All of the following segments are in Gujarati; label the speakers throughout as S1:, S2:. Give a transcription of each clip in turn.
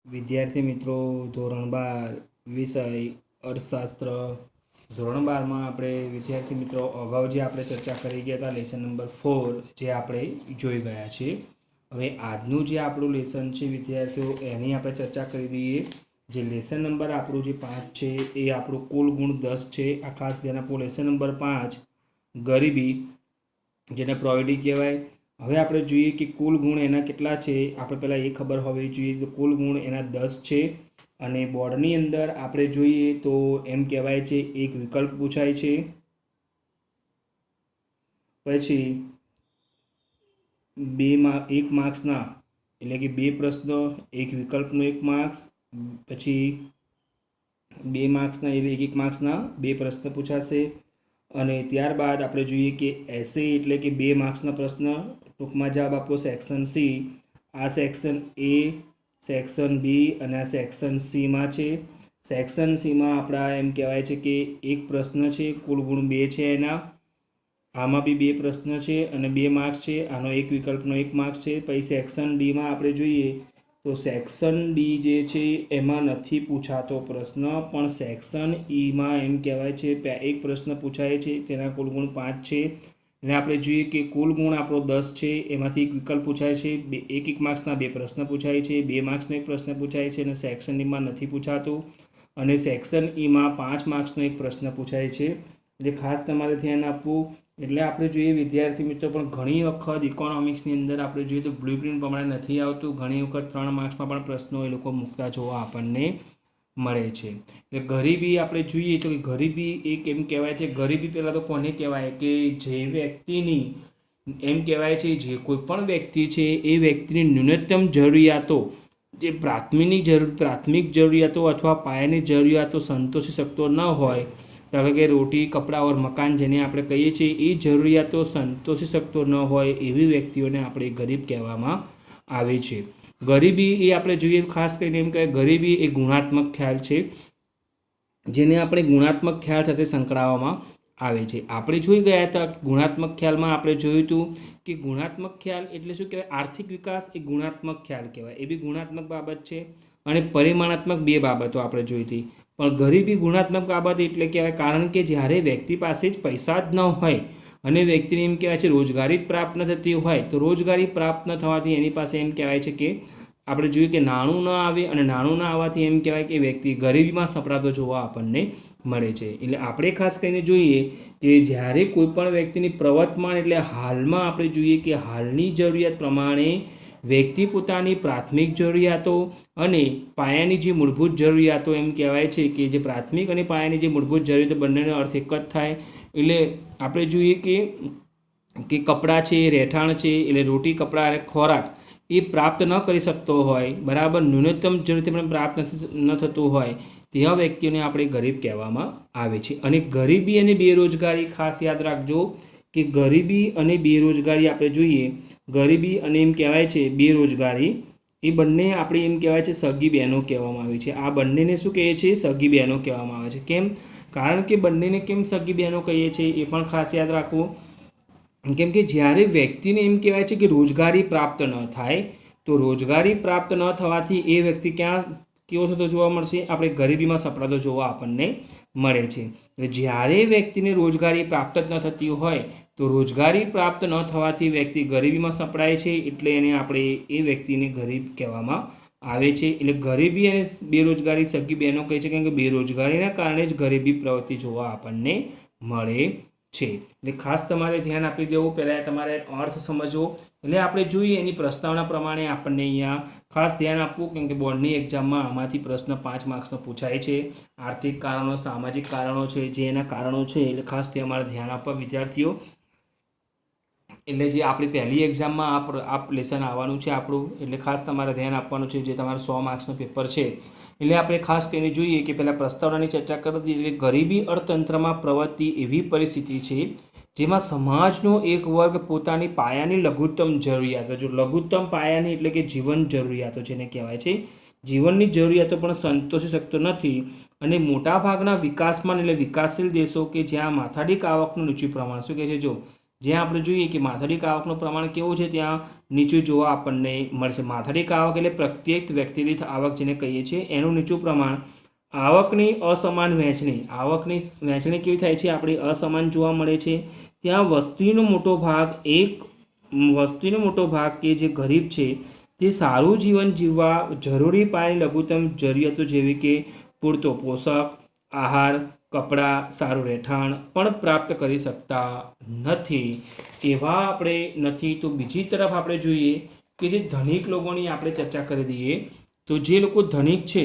S1: વિદ્યાર્થી મિત્રો ધોરણ 12 વિષય અર્થશાસ્ત્ર ધોરણ 12માં આપણે વિદ્યાર્થી મિત્રો અગાઉ જે આપણે ચર્ચા કરી ગયા હતા લેસન નંબર 4 જે આપણે જોઈ ગયા છીએ. હવે આજનું જે આપણું લેસન છે વિદ્યાર્થીઓ એની આપણે ચર્ચા કરી દઈએ. જે લેસન નંબર આપણું જે 5 છે એ આપણું કુલ ગુણ 10 છે. આ ખાસ ધ્યાન આપો. લેસન નંબર 5 ગરીબી, જેને પ્રોવિટી કહેવાય. હવે આપણે જોઈએ કે કુલ ગુણ એના કેટલા છે. આપણે પહેલાં એ ખબર હોવી જોઈએ તો કુલ ગુણ એના 10 છે. અને બોર્ડની અંદર આપણે જોઈએ તો એમ કહેવાય છે એક વિકલ્પ પૂછાય છે, પછી 1 માર્ક્સના એટલે કે 2 પ્રશ્ન, એક વિકલ્પનો 1 માર્ક્સ, પછી 2 માર્ક્સના એટલે 1 માર્ક્સના 2 પ્રશ્ન પૂછાશે. અને ત્યારબાદ આપણે જોઈએ કે એસે એટલે કે 2 માર્ક્સના પ્રશ્ન. ટૂંકમાં જવાબ આપો સેક્શન સી. આ સેક્શન એ, સેક્શન બી અને આ સેક્શન સીમાં છે. સેક્શન સીમાં આપણા એમ કહેવાય છે કે એક પ્રશ્ન છે, કુલ ગુણ 2 છે એના. આમાં બી 2 પ્રશ્ન છે અને 2 માર્ક્સ છે. આનો એક વિકલ્પનો 1 માર્ક્સ છે. પછી સેક્શન ડીમાં આપણે જોઈએ તો સેક્શન ડી જે છે એમાં નથી પૂછાતો પ્રશ્ન, પણ સેક્શન ઈમાં એમ કહેવાય છે એક પ્રશ્ન પૂછાય છે, તેના કુલ ગુણ 5 છે. અને આપણે જોઈએ કે કુલ ગુણ આપણો 10 છે, એમાંથી એક વિકલ્પ પૂછાય છે, 1 માર્ક્સના 2 પ્રશ્ન પૂછાય છે, 2 માર્ક્સનો 1 પ્રશ્ન પૂછાય છે. અને સેક્શન ડીમાં નથી પૂછાતું. અને સેક્શન ઈમાં 5 માર્ક્સનો 1 પ્રશ્ન પૂછાય છે. એટલે ખાસ તમારે ધ્યાન આપવું. એટલે આપણે જોઈએ વિદ્યાર્થી મિત્રો પણ ઘણી વખત ઇકોનોમિક્સની અંદર આપણે જોઈએ તો બ્લુપ્રિન્ટ પ્રમાણે નથી આવતું. ઘણી વખત 3 માર્ક્સમાં પણ પ્રશ્નો એ લોકો મૂકતા જોવા આપણને મળે છે. એટલે ગરીબી આપણે જોઈએ તો કે ગરીબી એક એમ કહેવાય છે, ગરીબી પહેલાં તો કોને કહેવાય કે જે વ્યક્તિની એમ કહેવાય છે જે કોઈ પણ વ્યક્તિ છે એ વ્યક્તિની ન્યૂનતમ જરૂરિયાતો, જે પ્રાથમિક જરૂરિયાતો અથવા પાયાની જરૂરિયાતો સંતોષી શકતો ન હોય, ધારો કે રોટી, કપડાં ઓર મકાન જેને આપણે કહીએ છીએ એ જરૂરિયાતો સંતોષી શકતો ન હોય એવી વ્યક્તિઓને આપણે ગરીબ કહેવામાં આવે છે. ગરીબી એ આપણે જોઈએ ખાસ કરીને એમ કહેવાય ગરીબી એ ગુણાત્મક ખ્યાલ છે, જેને આપણે ગુણાત્મક ખ્યાલ સાથે સંકળાવવામાં આવે છે. આપણે જોઈ ગયા હતા ગુણાત્મક ખ્યાલમાં આપણે જોયું હતું કે ગુણાત્મક ખ્યાલ એટલે શું કહેવાય, આર્થિક વિકાસ એ ગુણાત્મક ખ્યાલ કહેવાય, એ બી ગુણાત્મક બાબત છે. અને પરિમાણાત્મક 2 બાબતો આપણે જોઈ હતી. પણ ગરીબી ગુણાત્મક બાબત એટલે કહેવાય કારણ કે જ્યારે વ્યક્તિ પાસે જ પૈસા જ ન હોય અને વ્યક્તિને એમ કહેવાય છે રોજગારી જ પ્રાપ્ત ન થતી હોય, તો રોજગારી પ્રાપ્ત ન થવાથી એની પાસે એમ કહેવાય છે કે આપણે જોઈએ કે નાણું ન આવે, અને નાણું ન આવવાથી એમ કહેવાય કે વ્યક્તિ ગરીબીમાં સપડાતો જોવા આપણને મળે છે. એટલે આપણે ખાસ કરીને જોઈએ કે જ્યારે કોઈ પણ વ્યક્તિની પ્રવર્તમાન એટલે હાલમાં આપણે જોઈએ કે હાલની જરૂરિયાત પ્રમાણે વ્યક્તિ પોતાની પ્રાથમિક જરૂરિયાતો અને પાયાની જે મૂળભૂત જરૂરિયાતો એમ કહેવાય છે કે જે પ્રાથમિક અને પાયાની જે મૂળભૂત જરૂરિયાતો બંનેનો અર્થ એક જ થાય. એટલે આપણે જોઈએ કે કપડાં છે, રહેઠાણ છે, એટલે રોટી, કપડાં અને ખોરાક એ પ્રાપ્ત ન કરી શકતો હોય, બરાબર, ન્યૂનતમ જરૂરિયાત પણ પ્રાપ્ત ન થતું હોય, તેવા વ્યક્તિઓને આપણે ગરીબ કહેવામાં આવે છે. અને ગરીબી અને બેરોજગારી ખાસ યાદ રાખજો કે ગરીબી અને બેરોજગારી આપણે જોઈએ, ગરીબી અને એમ કહેવાય છે બેરોજગારી એ બંને આપણે એમ કહેવાય છે સગી બહેનો કહેવામાં આવે છે. આ બંનેને શું કહીએ છીએ, સગી બહેનો કહેવામાં આવે છે. કેમ? કારણ કે બંનેને કેમ સગી બહેનો કહીએ છીએ એ પણ ખાસ યાદ રાખવું. કેમ કે જ્યારે વ્યક્તિને એમ કહેવાય છે કે રોજગારી પ્રાપ્ત ન થાય, તો રોજગારી પ્રાપ્ત ન થવાથી એ વ્યક્તિ ક્યાં કેવો થતો જોવા મળશે, આપણે ગરીબીમાં સપડાતો જોવા આપણને મળે છે. જ્યારે વ્યક્તિને રોજગારી પ્રાપ્ત જ ન થતી હોય, તો રોજગારી પ્રાપ્ત ન થવાથી વ્યક્તિ ગરીબીમાં સપડાય છે, એટલે એને આપણે એ વ્યક્તિને ગરીબ કહેવામાં આવે છે. એટલે ગરીબી અને બેરોજગારી સગી બહેનો કહે છે, કેમ કે બેરોજગારીના કારણે જ ગરીબી પ્રવૃત્તિ જોવા આપણને મળે છે. એટલે ખાસ તમારે ધ્યાન આપી દેવું. પહેલાં તમારે અર્થ સમજવો. એટલે આપણે જોઈએ એની પ્રસ્તાવના પ્રમાણે આપણને અહીંયા ખાસ ધ્યાન આપવું, કેમ કે બોર્ડની એક્ઝામમાં આમાંથી પ્રશ્ન 5 માર્ક્સનો પૂછાય છે. આર્થિક કારણો, સામાજિક કારણો છે, જે એના કારણો છે એટલે ખાસ તમારે ધ્યાન આપવા વિદ્યાર્થીઓ. એટલે જે આપણી પહેલી એક્ઝામમાં આ લેસન આવવાનું છે આપણું, એટલે ખાસ તમારે ધ્યાન આપવાનું છે. જે તમારું 100 માર્ક્સનું પેપર છે એટલે આપણે ખાસ કરીને જોઈએ કે પહેલાં પ્રસ્તાવનાની ચર્ચા કરી દીધી. ગરીબી અર્થતંત્રમાં પ્રવર્તી એવી પરિસ્થિતિ છે જેમાં સમાજનો એક વર્ગ પોતાની પાયાની લઘુત્તમ જરૂરિયાતો, જો લઘુત્તમ પાયાની એટલે કે જીવન જરૂરિયાતો જેને કહેવાય છે, જીવનની જરૂરિયાતો પણ સંતોષી શકતો નથી. અને મોટાભાગના વિકાસમાન એટલે વિકાસશીલ દેશો કે જ્યાં માથાદીઠ આવકનું નીચું પ્રમાણ, શું કહે છે, જો જ્યાં આપણે જોઈએ કે માથાદીઠ આવકનું પ્રમાણ કેવું છે ત્યાં નીચું જોવા આપણને મળશે. માથાદીઠ આવક એટલે પ્રત્યેક વ્યક્તિ દીઠ આવક જેને કહીએ છીએ એનું નીચું પ્રમાણ. આવકની અસમાન વહેંચણી, આવકની વહેંચણી કેવી થાય છે આપણી અસમાન જોવા મળે છે. ત્યાં વસ્તીનો મોટો ભાગ કે જે ગરીબ છે તે સારું જીવન જીવવા જરૂરી પાયાની લઘુત્તમ જરૂરિયાતો જેવી કે પૂરતો પોષક આહાર, કપડાં, સારું રહેઠાણ પણ પ્રાપ્ત કરી શકતા નથી. એવા આપણે નથી. તો બીજી તરફ આપણે જોઈએ કે જે ધનિક લોકોની આપણે ચર્ચા કરી દઈએ તો જે લોકો ધનિક છે,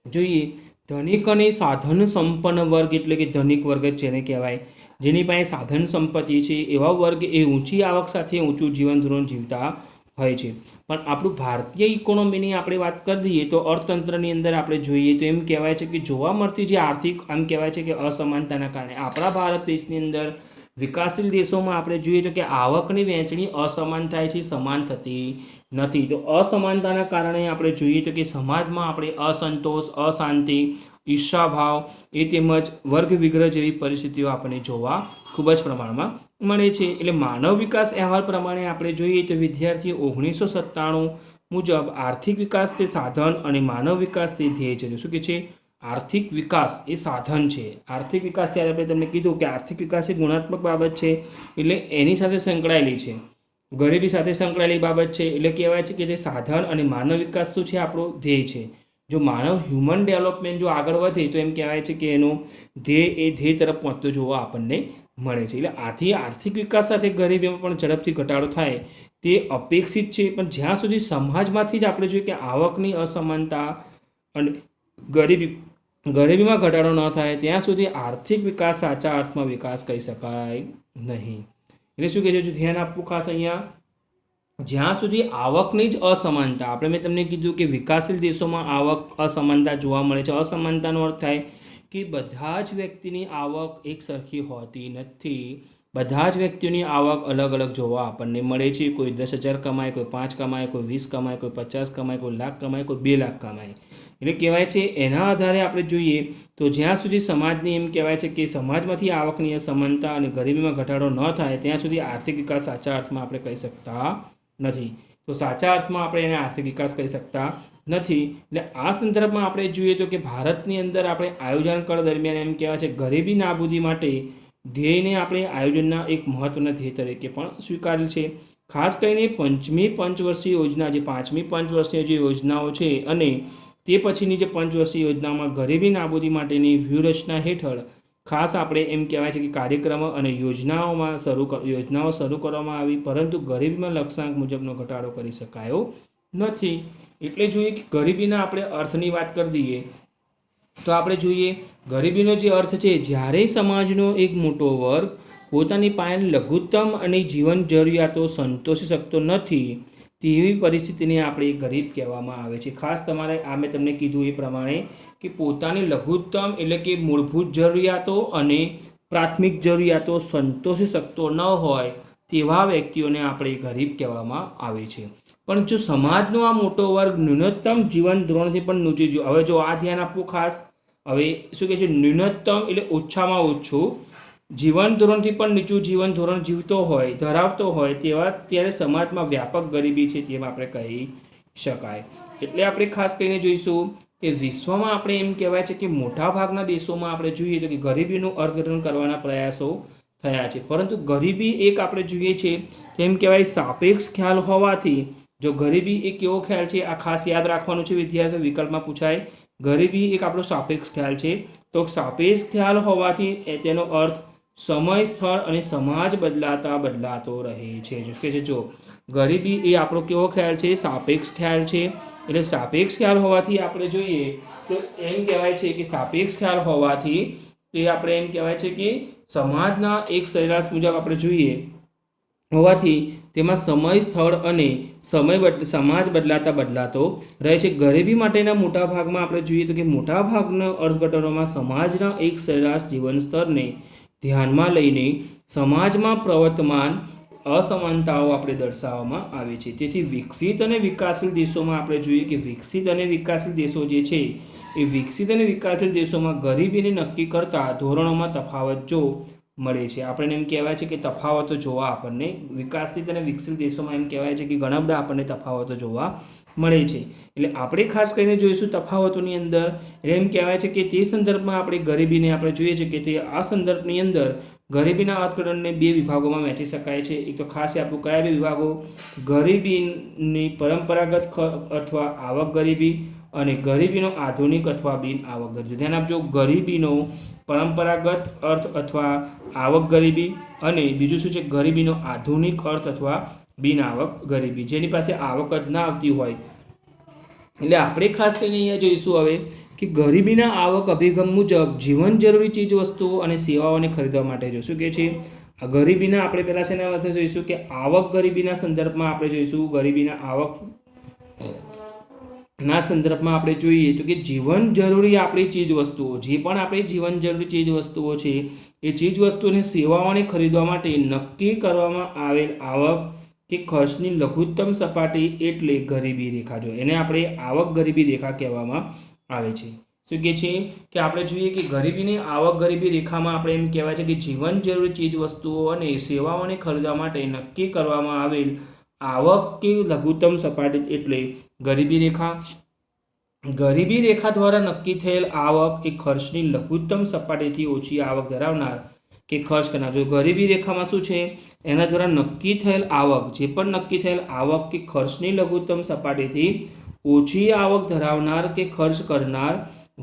S1: જોઈએ ધનિક અને સાધન સંપન્ન વર્ગ એટલે કે ધનિક વર્ગ જ જેને કહેવાય, જેની પાસે સાધન સંપત્તિ છે એવા વર્ગ એ ઊંચી આવક સાથે ઊંચું જીવન ધોરણ જીવતા હોય છે. પણ આપણું ભારતીય ઇકોનોમીની આપણે વાત કરી દઈએ તો અર્થતંત્રની અંદર આપણે જોઈએ તો એમ કહેવાય છે કે જોવા મળતી જે આર્થિક આમ કહેવાય છે કે અસમાનતાના કારણે આપણા ભારત દેશની અંદર વિકાસશીલ દેશોમાં આપણે જોઈએ તો કે આવકની વહેંચણી અસમાન થાય છે, સમાન થતી નથી. તો અસમાનતાના કારણે આપણે જોઈએ તો કે સમાજમાં આપણે અસંતોષ, અશાંતિ, ઈર્ષાભાવ એ તેમજ વર્ગ વિગ્રહ જેવી પરિસ્થિતિઓ આપણને જોવા ખૂબ જ પ્રમાણમાં મળે છે. એટલે માનવ વિકાસ અહેવાલ પ્રમાણે આપણે જોઈએ તો વિદ્યાર્થીઓ 1997 મુજબ આર્થિક વિકાસ તે સાધન અને માનવ વિકાસ તે ધ્યેય છે. શું કે છે? આર્થિક વિકાસ એ સાધન છે. આર્થિક વિકાસ ત્યારે આપણે તમને કીધું કે આર્થિક વિકાસ એ ગુણાત્મક બાબત છે એટલે એની સાથે સંકળાયેલી છે, ગરીબી સાથે સંકળાયેલી બાબત છે એટલે કહેવાય છે કે તે સાધન અને માનવ વિકાસ શું છે આપણો ધ્યેય છે. જો માનવ હ્યુમન ડેવલપમેન્ટ જો આગળ વધે તો એમ કહેવાય છે કે એનો ધ્યેય એ ધ્યેય તરફ પહોંચતો જોવા આપણને મળે છે. એટલે આથી આર્થિક વિકાસ સાથે ગરીબીમાં પણ ઝડપથી ઘટાડો થાય તે અપેક્ષિત છે. પણ જ્યાં સુધી સમાજમાંથી જ આપણે જોઈએ કે આવકની અસમાનતા અને ગરીબીમાં ઘટાડો ન થાય ત્યાં સુધી આર્થિક વિકાસ સાચા અર્થમાં વિકાસ કહી શકાય નહીં. એટલે શું કહે છે? ધ્યાન આપવું ખાસ અહીંયા, જ્યાં સુધી આવકની જ અસમાનતા, આપણે મેં તમને કીધું કે વિકાસશીલ દેશોમાં આવક અસમાનતા જોવા મળે છે. અસમાનતાનો અર્થ થાય કે બધા જ વ્યક્તિની આવક એક સરખી હોતી નથી. બધા જ વ્યક્તિઓની આવક અલગ અલગ જોવા આપણને મળે છે. કોઈ 10,000 કમાય, કોઈ 5 કમાય, કોઈ 20 કમાય, કોઈ 50 કમાય, કોઈ લાખ કમાય, કોઈ 2 લાખ કમાય. એટલે કહેવાય છે એના આધારે આપણે જોઈએ તો જ્યાં સુધી સમાજની એમ કહેવાય છે કે સમાજમાંથી આવકની અસમાનતા અને ગરીબીમાં ઘટાડો ન થાય ત્યાં સુધી આર્થિક વિકાસ સાચા અર્થમાં આપણે કહી શકતા નથી. તો સાચા અર્થમાં આપણે એને આર્થિક વિકાસ કહી શકતા નથી. એટલે આ સંદર્ભમાં આપણે જોઈએ તો કે ભારતની અંદર આપણે આયોજન કાળ દરમિયાન એમ કહેવાય છે ગરીબી નાબૂદી માટે ધ્યેયને આપણે આયોજનના એક મહત્વના ધ્યેય તરીકે પણ સ્વીકારેલ છે. ખાસ કરીને પંચમી પંચવર્ષીય યોજના, જે 5મી પંચવર્ષીય જે યોજનાઓ છે અને તે પછીની જે પંચવર્ષીય યોજનામાં ગરીબી નાબૂદી માટેની વ્યૂહરચના હેઠળ ખાસ આપણે એમ કહેવાય છે કે કાર્યક્રમો અને યોજનાઓ શરૂ કરવામાં આવી, પરંતુ ગરીબીમાં લક્ષ્યાંક મુજબનો ઘટાડો કરી શકાયો નથી. એટલે જોઈએ કે ગરીબીના આપણે અર્થની વાત કરી દઈએ તો આપણે જોઈએ ગરીબીનો જે અર્થ છે જ્યારે સમાજનો એક મોટો વર્ગ પોતાની પાયાની લઘુત્તમ અને જીવન જરૂરિયાતો સંતોષી શકતો નથી તેવી પરિસ્થિતિને આપણે ગરીબ કહેવામાં આવે છે. ખાસ તમારે આ મેં તમને કીધું એ પ્રમાણે કે પોતાની લઘુત્તમ એટલે કે મૂળભૂત જરૂરિયાતો અને પ્રાથમિક જરૂરિયાતો સંતોષી શકતો ન હોય તેવા વ્યક્તિઓને આપણે ગરીબ કહેવામાં આવે છે. પણ જો સમાજનો આ મોટો વર્ગ ન્યૂનતમ જીવન ધોરણથી પણ નીચું જીવ, હવે જો આ ધ્યાન આપવું ખાસ, હવે શું કહે છે? ન્યૂનતમ એટલે ઓછામાં ઓછું જીવન ધોરણથી પણ નીચું જીવન ધોરણ ધરાવતો હોય તેવા ત્યારે સમાજમાં વ્યાપક ગરીબી છે તેમ આપણે કહી શકાય. એટલે આપણે ખાસ કરીને જોઈશું કે વિશ્વમાં આપણે એમ કહેવાય છે કે મોટાભાગના દેશોમાં આપણે જોઈએ તો કે ગરીબીનું અર્થઘટન કરવાના પ્રયાસો થયા છે, પરંતુ ગરીબી એક આપણે જોઈએ છે તેમ કહેવાય સાપેક્ષ ખ્યાલ હોવાથી, જો ગરીબી એક એવો ખ્યાલ છે, આ ખાસ યાદ રાખવાનું છે વિદ્યાર્થીઓ, વિકલ્પમાં પૂછાય, ગરીબી એક આપણો સાપેક્ષ ખ્યાલ છે. તો સાપેક્ષ ખ્યાલ હોવાથી તેનો અર્થ સમય, સ્થળ અને સમાજ બદલાતો રહે છે. કે છે જો ગરીબી એ આપણો કેવો ખ્યાલ છે? સાપેક્ષ ખ્યાલ છે. એટલે સાપેક્ષ ખ્યાલ હોવાથી આપણે જોઈએ તો એમ કહેવાય છે કે સાપેક્ષ ખ્યાલ હોવાથી તે આપણે એમ કહેવાય છે કે સમાજના એક સરેરાશ મુજબ આપણે જોઈએ હોવાથી તેમાં સમય, સ્થળ અને સમાજ બદલાતો રહે છે. ગરીબી માટેના મોટા ભાગમાં આપણે જોઈએ તો કે મોટાભાગના અર્થઘટનોમાં સમાજના એક સરેરાશ જીવન સ્તરને ધ્યાનમાં લઈને સમાજમાં પ્રવર્તમાન અસમાનતાઓ આપણે દર્શાવવામાં આવે છે. તેથી વિકસિત અને વિકાસશીલ દેશોમાં આપણે જોઈએ કે વિકસિત અને વિકાસશીલ દેશો જે છે એ વિકસિત અને વિકાસશીલ દેશોમાં ગરીબીને નક્કી કરતા ધોરણોમાં તફાવત જો મળે છે। આપણને એમ કહેવાય છે કે તફાવતો જોવા આપણને વિકાસશીલ અને વિકસિત દેશોમાં એમ કહેવાય છે કે ઘણા બધા આપણને તફાવતો જોવા મળે છે। એટલે આપણે ખાસ કરીને જોઈશું તફાવતોની અંદર એમ કહેવાય છે કે તે સંદર્ભમાં આપણે ગરીબીને આપણે જોઈએ છે કે તે આ સંદર્ભની અંદર ગરીબીના અર્થઘટનને બે વિભાગોમાં વહેંચી શકાય છે। એક તો ખાસ આપણું કયા બે વિભાગો, ગરીબીની પરંપરાગત અથવા આવક ગરીબી અને ગરીબીનો આધુનિક અથવા બિન આવક ગરીબી। ધ્યાન આપજો, ગરીબીનો પરંપરાગત અર્થ અથવા આવક ગરીબી અને બીજું શું છે, ગરીબીનો આધુનિક અર્થ અથવા બિન આવક ગરીબી, જેની પાસે આવક જ ના આવતી હોય। એટલે આપણે ખાસ કરીને અહીંયા જોઈશું હવે કે ગરીબીના આવક અભિગમ મુજબ જીવન જરૂરી ચીજ વસ્તુઓ અને સેવાઓને ખરીદવા માટે જોઈશું કે છે આ ગરીબીના આપણે પહેલાં શેના માટે જોઈશું કે આવક ગરીબીના સંદર્ભમાં આપણે જોઈશું ગરીબીના આવક ના સંદર્ભમાં આપણે જોઈએ તો કે જીવન જરૂરી આપણી ચીજ વસ્તુઓ, જે પણ આપણી જીવન જરૂરી ચીજ વસ્તુઓ છે એ ચીજ વસ્તુઓની સેવાઓને ખરીદવા માટે નક્કી કરવામાં આવેલ આવક કે ખર્ચની લઘુત્તમ સપાટી એટલે ગરીબી રેખા। જો એને આપણે આવક ગરીબી રેખા કહેવામાં આવે છે। શું કહે છે કે આપણે જોઈએ કે ગરીબીની આવક ગરીબી રેખામાં આપણે એમ કહેવાય છે કે જીવન જરૂરી ચીજ વસ્તુઓ અને સેવાઓને ખરીદવા માટે નક્કી કરવામાં આવેલ આવક કે લઘુત્તમ સપાટી એટલે ગરીબી રેખા। ગરીબી રેખા દ્વારા નક્કી થયેલ આવક એ ખર્ચની લઘુત્તમ સપાટીથી ઓછી આવક ધરાવનાર કે ખર્ચ કરનાર। જો ગરીબી રેખામાં શું છે, એના દ્વારા નક્કી થયેલ આવક, જે પણ નક્કી થયેલ આવક કે ખર્ચની લઘુત્તમ સપાટીથી ઓછી આવક ધરાવનાર કે ખર્ચ કરનાર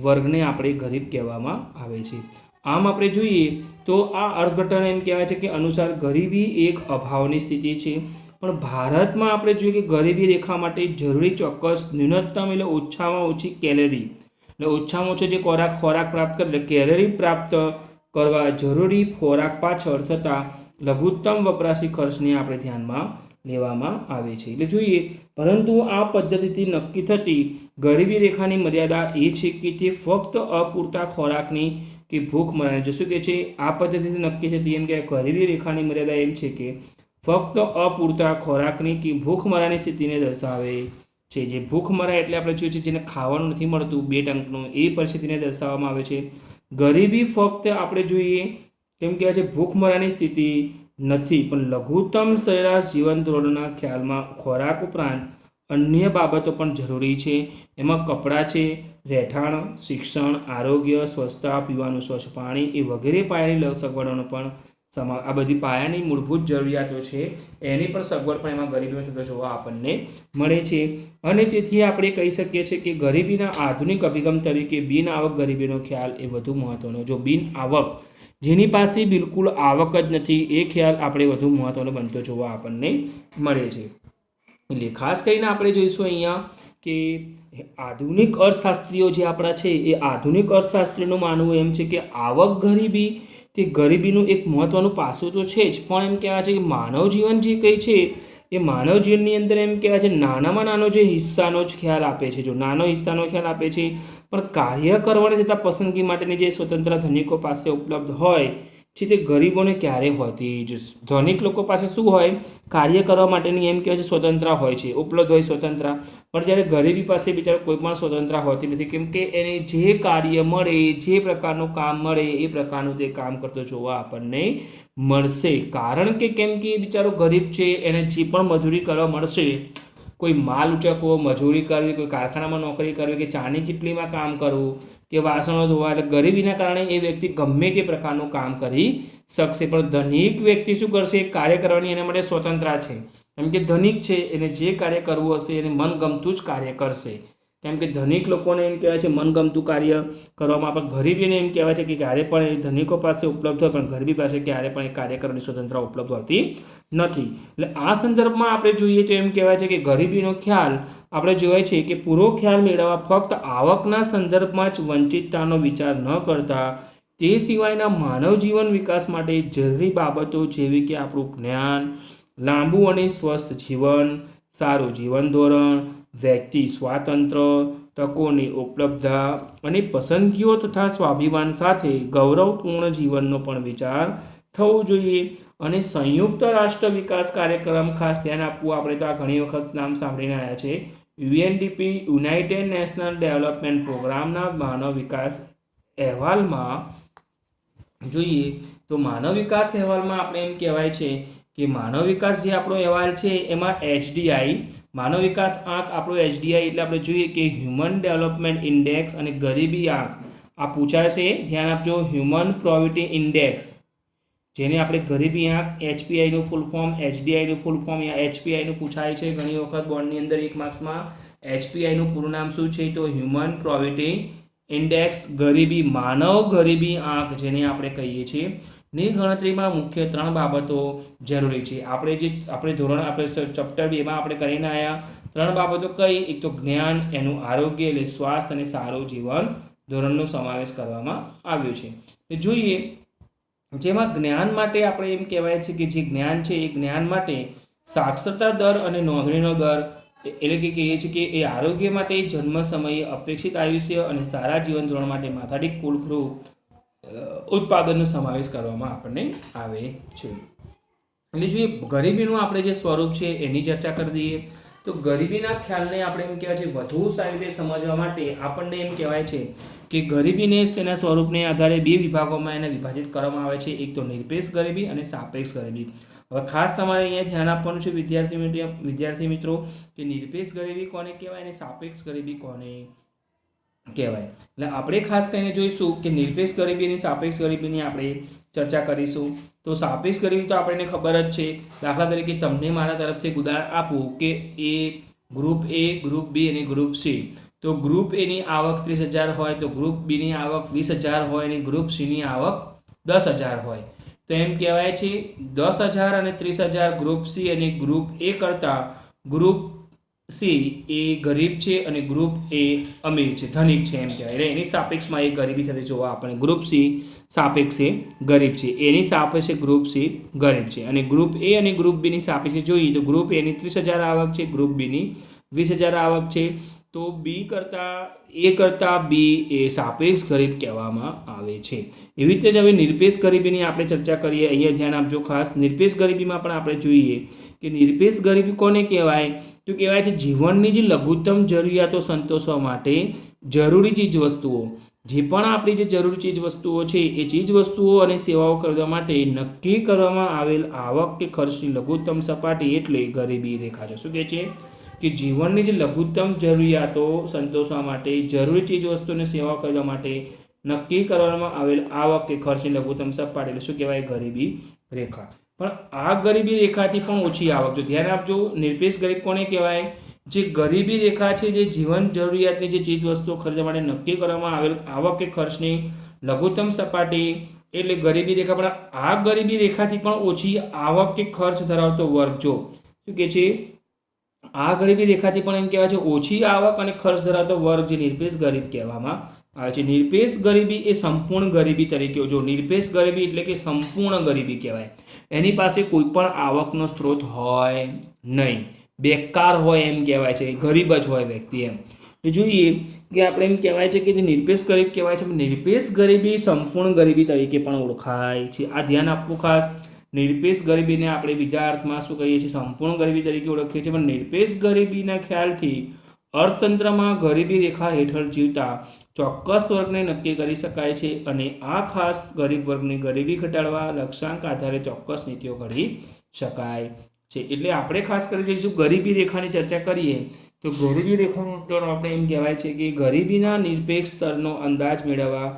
S1: વર્ગને આપણે ગરીબ કહેવામાં આવે છે। આમ આપણે જોઈએ તો આ અર્થઘટન એમ કહેવાય છે કે અનુસાર ગરીબી એક અભાવની સ્થિતિ છે, પણ ભારતમાં આપણે જોઈએ કે ગરીબી રેખા માટે જરૂરી ચોક્કસ ન્યૂનતમ એટલે ઓછામાં ઓછી કેલેરી એટલે ઓછામાં ઓછો જે ખોરાક પ્રાપ્ત કરે એટલે કેલેરી પ્રાપ્ત કરવા જરૂરી ખોરાક પાછળ થતા લઘુત્તમ વપરાશી ખર્ચને આપણે ધ્યાનમાં લેવામાં આવે છે। એટલે જોઈએ, પરંતુ આ પદ્ધતિથી નક્કી થતી ગરીબી રેખાની મર્યાદા એ છે કે તે ફક્ત અપૂરતા ખોરાકની કે ભૂખમરાની, જો શું કહે છે આ પદ્ધતિથી નક્કી થતી એમ કે ગરીબી રેખાની મર્યાદા એમ છે કે ફક્ત અપૂરતા ખોરાકની કે ભૂખમરાની સ્થિતિને દર્શાવે છે। જે ભૂખમરા એટલે આપણે જોઈએ છીએ જેને ખાવાનું નથી મળતું 2 ટંકનું, એ પરિસ્થિતિને દર્શાવવામાં આવે છે। ગરીબી ફક્ત આપણે જોઈએ કેમ કહેવાય છે ભૂખમરાની સ્થિતિ નથી, પણ લઘુત્તમ સરેરાશ જીવન ધોરણના ખ્યાલમાં ખોરાક ઉપરાંત અન્ય બાબતો પણ જરૂરી છે। એમાં કપડાં છે, રહેઠાણ, શિક્ષણ, આરોગ્ય, સ્વચ્છતા, પીવાનું સ્વચ્છ પાણી એ વગેરે પાયાની સગવડોનો પણ આ બધી પાયાની મૂળભૂત જરૂરિયાતો છે એની પણ સગવડ પણ એમાં ગરીબીમાં થતો જોવા આપણને મળે છે। અને તેથી આપણે કહી શકીએ છીએ કે ગરીબીના આધુનિક અભિગમ તરીકે બિન આવક ગરીબીનો ખ્યાલ એ વધુ મહત્વનો। જો બિન આવક, જેની પાસે બિલકુલ આવક જ નથી, એ ખ્યાલ આપણે વધુ મહત્વનો બનતો જોવા આપણને મળે છે। એટલે ખાસ કરીને આપણે જોઈશું અહીંયા કે આધુનિક અર્થશાસ્ત્રીઓ જે આપણા છે એ આધુનિક અર્થશાસ્ત્રીનું માનવું એમ છે કે આવક ગરીબી તે ગરીબીનું એક મહત્વનું પાસું તો છે જ, પણ એમ કહેવાય છે કે માનવ જીવન જે કંઈ છે એ માનવ જીવનની અંદર એમ કહેવાય છે નાનામાં નાનો જે હિસ્સાનો જ ખ્યાલ આપે છે। જો નાનો હિસ્સાનો ખ્યાલ આપે છે, પણ કાર્ય કરવાની તથા પસંદગી માટેની જે સ્વતંત્ર ધનિકો પાસે ઉપલબ્ધ હોય છે તે ગરીબોને ક્યારે હોતી જ। ધનિક લોકો પાસે શું હોય, કાર્ય કરવા માટેની એમ કહેવાય છે સ્વતંત્ર હોય છે, ઉપલબ્ધ હોય સ્વતંત્ર, પણ જ્યારે ગરીબી પાસે બિચારો કોઈ પણ સ્વતંત્ર હોતી નથી, કેમ કે એને જે કાર્ય મળે, જે પ્રકારનું કામ મળે એ પ્રકારનું તે કામ કરતો જોવા આપણને મળશે। કારણ કે કેમ કે બિચારો ગરીબ છે, એને જે પણ મજૂરી કરવા મળશે, કોઈ માલ ઉચકવો, મજૂરી કરવી, કોઈ કારખાનામાં નોકરી કરવી કે ચાની કિટલીમાં કામ કરવું કે વાસણો ધોવા, એટલે ગરીબીના કારણે એ વ્યક્તિ ગમે તે પ્રકારનું કામ કરી શકશે। પણ ધનિક વ્યક્તિ શું કરશે, કાર્ય કરવાની એના માટે સ્વતંત્ર છે, કેમ કે ધનિક છે, એને જે કાર્ય કરવું હશે એને મનગમતું જ કાર્ય કરશે। કેમ કે ધનિક લોકોને એમ કહેવાય છે મનગમતું કાર્ય કરવામાં, પણ ગરીબીને એમ કહેવાય છે કે ક્યારે પણ એ ધનિકો પાસે ઉપલબ્ધ હોય પણ ગરીબી પાસે ક્યારે પણ એ કાર્ય કરવાની સ્વતંત્રતા ઉપલબ્ધ હોતી નથી। એટલે આ સંદર્ભમાં આપણે જોઈએ તો એમ કહેવાય છે કે ગરીબીનો ખ્યાલ આપણે જોવાય છે કે પૂરો ખ્યાલ મેળવવા ફક્ત આવકના સંદર્ભમાં જ વંચિતતાનો વિચાર ન કરતા તે સિવાયના માનવ જીવન વિકાસ માટે જરૂરી બાબતો જેવી કે આપણું જ્ઞાન, લાંબુ અને સ્વસ્થ જીવન, સારું જીવન ધોરણ, વ્યક્તિ સ્વાતંત્ર્ય, તકોની ઉપલબ્ધતા અને પસંદગીઓ તથા સ્વાભિમાન સાથે ગૌરવપૂર્ણ જીવનનો પણ વિચાર થવો જોઈએ। અને સંયુક્ત રાષ્ટ્ર વિકાસ કાર્યક્રમ, ખાસ ધ્યાન આપવું, આપણે તો આ ઘણી વખત નામ સાંભળીને આવ્યા છે, UNDP યુનાઇટેડ નેશનલ ડેવલપમેન્ટ પ્રોગ્રામના માનવ વિકાસ અહેવાલમાં જોઈએ તો માનવ વિકાસ અહેવાલમાં આપણે એમ કહેવાય છે કે માનવ વિકાસ જે આપણો અહેવાલ છે એમાં HDI માનવ વિકાસ આંક આપણો HDI એટલે આપણે જોઈએ કે હ્યુમન ડેવલપમેન્ટ ઇન્ડેક્સ અને ગરીબી આંક આ પૂછાશે. ધ્યાન આપજો, હ્યુમન પોવર્ટી ઇન્ડેક્સ જેને આપણે ગરીબી આંક HPI નું ફૂલ ફોર્મ, HDI નું ફૂલ ફોર્મ યા HPI નું પૂછાય છે ઘણી વખત બોર્ડની અંદર 1 માર્ક્સમાં. HPI નું પૂરું નામ શું છે તો હ્યુમન પોવર્ટી ઇન્ડેક્સ, ગરીબી માનવ ગરીબી આંક જેને આપણે કહીએ છીએ ની ગણતરીમાં મુખ્ય 3 બાબતો જરૂરી છે. આપણે ધોરણ આપણે ચેપ્ટર 2 માં આપણે કરીને આવ્યા 3 બાબતો કઈ? એક તો જ્ઞાન, એનું આરોગ્ય એટલે સ્વાસ્થ્ય અને સારું જીવન ધોરણનો સમાવેશ કરવામાં આવ્યો છે. તો જોઈએ જેમાં જ્ઞાન માટે આપણે એમ કહેવાય છે કે જે જ્ઞાન છે એ જ્ઞાન માટે સાક્ષરતા દર અને નોંધણીનો દર એટલે કે કહીએ છીએ કે એ આરોગ્ય માટે જન્મ સમયે અપેક્ષિત આયુષ્ય અને સારા જીવન ધોરણ માટે માથાદીઠ કુલ ઉત્પાદનનો સમાવેશ કરવામાં આપણને આવે છે. એટલે જોઈએ ગરીબીનું આપણે જે સ્વરૂપ છે એની ચર્ચા કરી દઈએ. તો ગરીબીના ખ્યાલને આપણે એમ કહેવાય છે વધુ સારી રીતે સમજવા માટે આપણને એમ કહેવાય છે કે ગરીબીને તેના સ્વરૂપને આધારે 2 વિભાગોમાં એને વિભાજિત કરવામાં આવે છે. એક તો નિરપેક્ષ ગરીબી અને સાપેક્ષ ગરીબી. હવે ખાસ તમારે અહીંયા ધ્યાન આપવાનું છે વિદ્યાર્થી મિત્રો કે નિરપેક્ષ ગરીબી કોને કહેવાય અને સાપેક્ષ ગરીબી કોને કહેવાય. એટલે આપણે ખાસ કરીને જોઈશું કે નિરપેક્ષ ગરીબી અને સાપેક્ષ ગરીબીની આપણે ચર્ચા કરીશું. તો સાપેક્ષ ગરીબી તો આપણને ખબર જ છે. દાખલા તરીકે તમને મારા તરફથી એક ઉદાહરણ આપું કે ગ્રુપ A, ગ્રુપ B અને ગ્રુપ C. તો ગ્રુપ A ની આવક 30,000 હોય તો ગ્રુપ B ની આવક 20,000 હોય અને ગ્રુપ C ની આવક 10,000 હોય. તો એમ કહેવાય છે 10,000 અને 30,000 ગ્રુપ C અને ગ્રુપ A કરતાં ગ્રુપ C એ ગરીબ છે અને ગ્રુપ A અમીર છે, ધનિક છે એમ કહેવાય. એટલે એની સાપેક્ષમાં એ ગરીબી થતી જોવા આપણે. ગ્રુપ C સાપેક્ષે ગરીબ છે, એની સાપેક્ષે ગ્રુપ C ગરીબ છે. અને ગ્રુપ A અને ગ્રુપ B ની સાપેક્ષે જોઈએ તો ગ્રુપ A ની 30,000 આવક છે, ગ્રુપ B ની 20,000 આવક છે. તો A કરતાં B એ સાપેક્ષ ગરીબ કહેવામાં આવે છે. એવી રીતે જ હવે નિરપેક્ષ ગરીબીની આપણે ચર્ચા કરીએ. અહીંયા ધ્યાન આપજો ખાસ. નિરપેક્ષ ગરીબીમાં પણ આપણે જોઈએ કે નિરપેક્ષ ગરીબી કોને કહેવાય તો કહેવાય છે જીવનની જે લઘુત્તમ જરૂરિયાતો સંતોષવા માટે જરૂરી ચીજ વસ્તુઓ, જે પણ આપણી જે જરૂરી ચીજ વસ્તુઓ છે એ ચીજ વસ્તુઓ અને સેવાઓ ખરીદવા માટે નક્કી કરવામાં આવેલ આવક કે ખર્ચની લઘુત્તમ સપાટી એટલે ગરીબી રેખા છે. શું કહે છે કે જીવનની જે લઘુત્તમ જરૂરિયાતો સંતોષવા માટે જરૂરી ચીજ વસ્તુઓની સેવાઓ ખરીદવા માટે નક્કી કરવામાં આવેલ આવક કે ખર્ચની લઘુત્તમ સપાટી એટલે શું કહેવાય? ગરીબી રેખા. પણ આ ગરીબી રેખાથી પણ ઓછી આવક. જો ધ્યાન આપજો, નિરપેક્ષ ગરીબ કોને કહેવાય? જે ગરીબી રેખા છે જે જીવન જરૂરિયાતની જે ચીજ વસ્તુઓ ખરીદવા માટે નક્કી કરવામાં આવેલ આવક કે ખર્ચની લઘુત્તમ સપાટી એટલે ગરીબી રેખા. પણ આ ગરીબી રેખાથી પણ ઓછી આવક કે ખર્ચ ધરાવતો વર્ગ. જો શું કહે છે? આ ગરીબી રેખાથી પણ એમ કહેવાય છે ઓછી આવક અને ખર્ચ ધરાવતો વર્ગ જે નિરપેક્ષ ગરીબ કહેવામાં આવે છે. નિરપેક્ષ ગરીબી એ સંપૂર્ણ ગરીબી તરીકે, જો નિરપેક્ષ ગરીબી એટલે કે સંપૂર્ણ ગરીબી કહેવાય. એની પાસે કોઈ પણ આવકનો સ્ત્રોત હોય નહીં, બેકાર હોય એમ કહેવાય છે, ગરીબ જ હોય વ્યક્તિ એમ. તો જોઈએ કે આપણે એમ કહેવાય છે કે જે નિરપેક્ષ ગરીબ કહેવાય છે. નિરપેક્ષ ગરીબી સંપૂર્ણ ગરીબી તરીકે પણ ઓળખાય છે. આ ધ્યાન આપવું ખાસ. નિરપેક્ષ ગરીબીને આપણે બીજા અર્થમાં શું કહીએ છીએ? સંપૂર્ણ ગરીબી તરીકે ઓળખીએ છીએ. પણ નિરપેક્ષ ગરીબીના ખ્યાલથી અર્થતંત્રમાં ગરીબી રેખા હેઠળ જીવતા ચોક્કસ વર્ગને નક્કી કરી શકાય છે અને આ ખાસ ગરીબ વર્ગની ગરીબી ઘટાડવા લક્ષ્યાંક આધારે ચોક્કસ નીતિઓ ઘડી શકાય છે. એટલે આપણે ખાસ કરી જઈશું ગરીબી રેખાની ચર્ચા કરીએ તો ગરીબી રેખાની અંદર આપણે એમ કહેવાય છે કે ગરીબીના નિરપેક્ષ સ્તરનો અંદાજ મેળવવા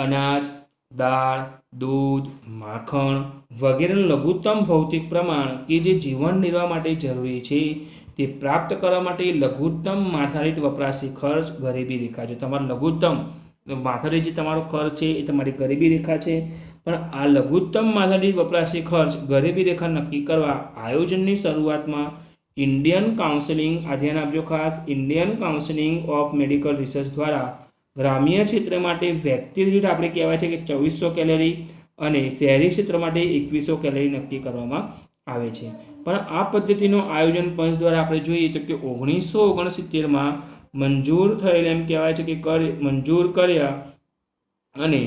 S1: અનાજ, દાળ, દૂધ, માખણ વગેરેનું લઘુત્તમ ભૌતિક પ્રમાણ કે જે જીવન નિર્વાહ માટે જરૂરી છે તે પ્રાપ્ત કરવા માટે લઘુત્તમ માથાદીઠ વપરાશી ખર્ચ ગરીબી રેખા છે. તમારો લઘુત્તમ માથાદીઠ જે તમારો ખર્ચ છે એ તમારી ગરીબી રેખા છે. પણ આ લઘુત્તમ માથાદીઠ વપરાશી ખર્ચ ગરીબી રેખા નક્કી કરવા આયોજનની શરૂઆતમાં ઇન્ડિયન કાઉન્સિલિંગ, આ ધ્યાન આપજો ખાસ, Indian counselling of medical research દ્વારા ગ્રામ્ય ક્ષેત્ર માટે વ્યક્તિ દીઠ આપણે કહેવાય છે કે 2400 કેલરી અને શહેરી ક્ષેત્ર માટે 2100 કેલરી નક્કી કરવામાં આવે છે. પણ આ પદ્ધતિનો આયોજન પંચ દ્વારા આપણે જોઈએ તો કે 1969માં મંજૂર થયેલ એમ કહેવાય છે કે મંજૂર કર્યા અને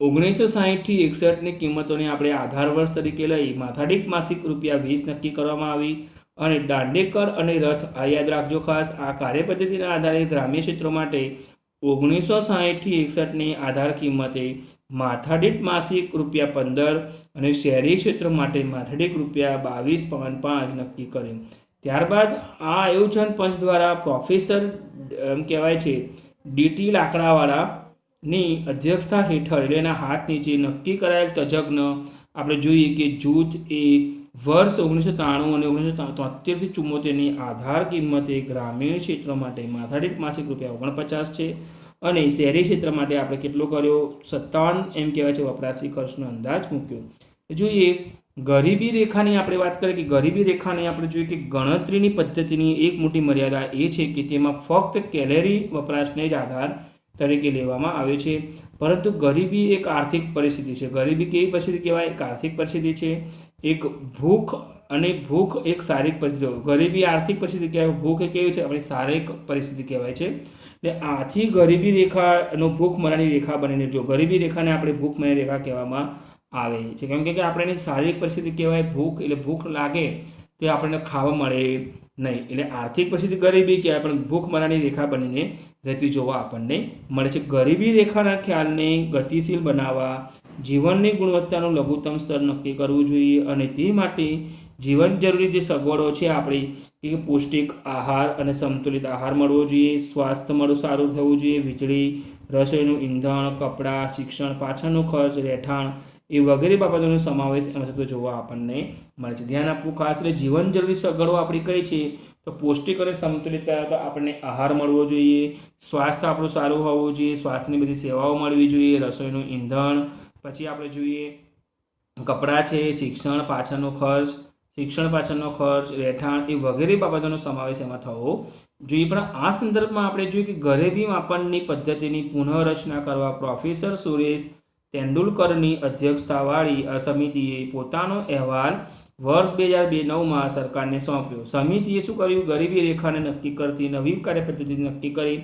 S1: 1960 થી 61ની કિંમતોને આપણે આધાર વર્ષ તરીકે લઈ માથાદીઠ માસિક ₹20 નક્કી કરવામાં આવી અને દાંડેકર અને રથ, આ યાદ રાખજો ખાસ, આ કાર્યપદ્ધતિના આધારે ગ્રામ્ય ક્ષેત્રો માટે 1960 થી 61ની આધાર કિંમતે માથાદીઠ માસિક ₹15 અને શહેરી ક્ષેત્ર માટે માથાદીઠ ₹22.5 નક્કી કર્યું. ત્યારબાદ આ આયોજન પંચ દ્વારા પ્રોફેસર એમ કહેવાય છે ડીટી લાકડાવાળાની અધ્યક્ષતા હેઠળ એટલે એના હાથ નીચે નક્કી કરાયેલ તજજ્ઞ આપણે જોઈએ કે જૂથ એ વર્ષ 1993 અને 1973 થી 74ની આધાર કિંમતે ગ્રામીણ ક્ષેત્ર માટે માથાદીઠ માસિક ₹49 છે અને શહેરી ક્ષેત્ર માટે આપણે કેટલો કર્યો 57 એમ કહેવાય છે વપરાશી ખર્ચનો અંદાજ મૂક્યો. જોઈએ ગરીબી રેખાની આપણે વાત કરીએ કે ગરીબી રેખાની આપણે જોઈએ કે ગણતરીની પદ્ધતિની એક મોટી મર્યાદા એ છે કે તેમાં ફક્ત કેલેરી વપરાશને જ આધાર તરીકે લેવામાં આવે છે, પરંતુ ગરીબી એક આર્થિક પરિસ્થિતિ છે. ગરીબી કેવી પરિસ્થિતિ કહેવાય? એક આર્થિક પરિસ્થિતિ છે. એક ભૂખ અને ભૂખ એક શારીરિક પરિસ્થિતિ. ગરીબી આર્થિક પરિસ્થિતિ કહેવાય, ભૂખ એ કેવી છે? આપણી શારીરિક પરિસ્થિતિ કહેવાય છે. એટલે આથી ગરીબી રેખાનો ભૂખમરાની રેખા બનીને જો ગરીબી રેખાને આપણે ભૂખમરાની રેખા કહેવામાં આવે છે, કેમ કે આપણે એની શારીરિક પરિસ્થિતિ કહેવાય. ભૂખ એટલે ભૂખ લાગે તો આપણને ખાવા મળે નહીં, એટલે આર્થિક પરિસ્થિતિ ગરીબી કહેવાય, પણ ભૂખમરાની રેખા બનીને રહેતી જોવા આપણને મળે છે. ગરીબી રેખાના ખ્યાલને ગતિશીલ બનાવવા જીવનની ગુણવત્તાનું લઘુત્તમ સ્તર નક્કી કરવું જોઈએ અને તે માટે જીવન જરૂરી જે સગવડો છે આપણી કે પૌષ્ટિક આહાર અને સંતુલિત આહાર મળવો જોઈએ, સ્વાસ્થ્ય સારું થવું જોઈએ, વીજળી, રસોઈનું ઈંધણ, કપડાં, શિક્ષણ પાછળનો ખર્ચ, રહેઠાણ એ વગેરે બાબતોનો સમાવેશ એમાં થતો જોવા આપણને મળે છે. ધ્યાન આપવું ખાસ. એટલે જીવન જરૂરી સગવડો આપણી કઈ છે તો પૌષ્ટિક અને સંતુલિત તો આપણને આહાર મળવો જોઈએ, સ્વાસ્થ્ય આપણું સારું હોવું જોઈએ, સ્વાસ્થ્યની બધી સેવાઓ મળવી જોઈએ, રસોઈનું ઈંધણ, પછી આપણે જોઈએ કપડાં છે, શિક્ષણ પાછળનો ખર્ચ, રહેઠાણ એ વગેરે બાબતોનો સમાવેશ એમાં થવો જોઈએ. પણ આ સંદર્ભમાં આપણે જોઈએ કે ગરીબી માપનની પદ્ધતિની પુનઃરચના કરવા પ્રોફેસર સુરેશ તેંડુલકરની અધ્યક્ષતાવાળી આ સમિતિએ પોતાનો અહેવાલ વર્ષ 2009માં સરકારને સોંપ્યો. સમિતિએ શું કર્યું? ગરીબી રેખાને નક્કી કરતી નવી કાર્યપદ્ધતિ નક્કી કરી,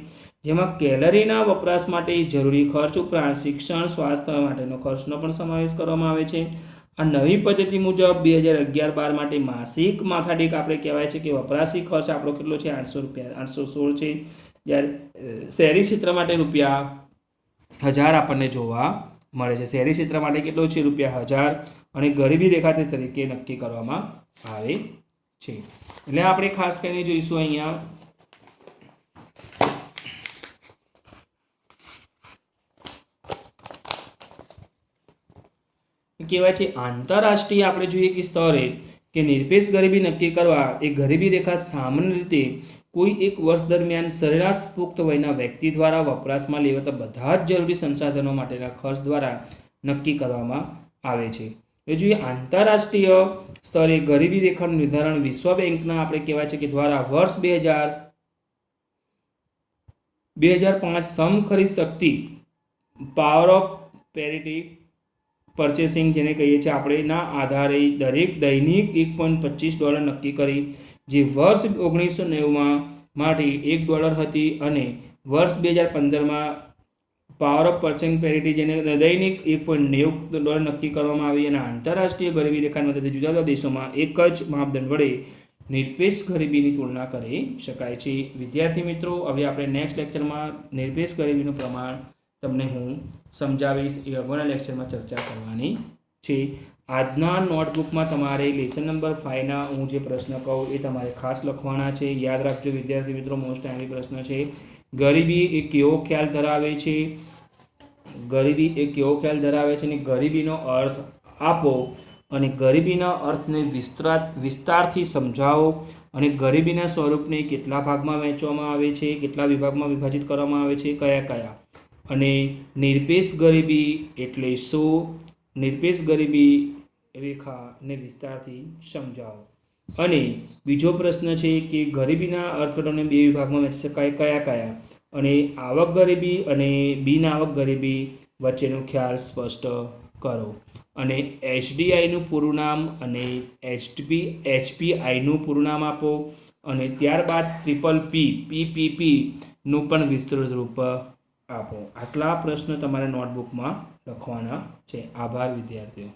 S1: જેમાં કેલરીના વપરાશ માટે જરૂરી ખર્ચ ઉપરાંત શિક્ષણ સ્વાસ્થ્ય માટેનો ખર્ચનો પણ સમાવેશ કરવામાં આવે છે. આ નવી પદ્ધતિ મુજબ 2011-12 માટે માસિક માથાદીઠ આપણે કહેવાય છે કે વપરાશી ખર્ચ આપણો કેટલો છે? ₹816 છે, જ્યારે શહેરી ક્ષેત્ર માટે ₹1000 આપણને જોવા મળે છે. શહેરી ક્ષેત્ર માટે કેટલો છે? ₹1000 અને ગરીબી રેખા તરીકે નક્કી કરવામાં આવે છે. એટલે આપણે ખાસ કરીને જોઈશું અહીંયા કહેવાય છે આંતરરાષ્ટ્રીય આપણે જોઈએ કે સ્તરે કે નિરપેક્ષ ગરીબી નક્કી કરવા એ ગરીબી રેખા સામાન્ય રીતે કોઈ એક વર્ષ દરમિયાન સરેરાશ પુખ્ત વયના વ્યક્તિ દ્વારા વપરાશમાં લેવાતા બધા જ જરૂરી સંસાધનો માટેના ખર્ચ દ્વારા નક્કી કરવામાં આવે છે. એ જોઈએ આંતરરાષ્ટ્રીય સ્તરે ગરીબી રેખાનું નિર્ધારણ વિશ્વ બેંકના આપણે કહેવાય છે કે દ્વારા વર્ષ 2005 સમખરીદ શક્તિ પાવર ઓફ પેરિટી પરચેસિંગ જેને કહીએ છીએ આપણે ના આધારે દરેક દૈનિક $1.25 નક્કી કરી, જે વર્ષ 1990 માટે $1 હતી અને વર્ષ 2015માં પાવર ઓફ પરચેસિંગ પેરિટી જેને દૈનિક $1.90 નક્કી કરવામાં આવી. અને આંતરરાષ્ટ્રીય ગરીબી રેખાની મદદથી જુદા જુદા દેશોમાં એક જ માપદંડ વડે નિરપેક્ષ ગરીબીની તુલના કરી શકાય છે. વિદ્યાર્થી મિત્રો, હવે આપણે નેક્સ્ટ લેક્ચરમાં નિરપેક્ષ ગરીબીનું પ્રમાણ તમને હું સમજાવીશ. એ અગાઉના લેક્ચરમાં ચર્ચા કરવાની છે. આજના નોટબુકમાં તમારે લેસન નંબર 5ના હું જે પ્રશ્ન કહું એ તમારે ખાસ લખવાના છે. યાદ રાખજો વિદ્યાર્થી મિત્રો, મોસ્ટ ટાઈમલી પ્રશ્ન છે. ગરીબી એ કેવો ખ્યાલ ધરાવે છે? ગરીબી એ કેવો ખ્યાલ ધરાવે છે અને ગરીબીનો અર્થ આપો અને ગરીબીના અર્થને વિસ્તારથી સમજાવો અને ગરીબીના સ્વરૂપને કેટલા ભાગમાં વહેંચવામાં આવે છે, કેટલા વિભાગમાં વિભાજિત કરવામાં આવે છે, કયા અને નિરપેક્ષ ગરીબી એટલે શું? નિરપેક્ષ ગરીબી રેખાને વિસ્તારથી સમજાવો. અને બીજો પ્રશ્ન છે કે ગરીબીના અર્થઘટનને 2 વિભાગમાં વહેંચી શકાય, કયા અને આવક ગરીબી અને બિન આવક ગરીબી વચ્ચેનો ખ્યાલ સ્પષ્ટ કરો. અને HDIનું પૂરું નામ અને HPIનું પૂરું નામ આપો અને ત્યારબાદ PPPનું પણ વિસ્તૃત રૂપ આપો. આટલા પ્રશ્નો તમારે નોટબુકમાં લખવાના છે. આભાર વિદ્યાર્થીઓ.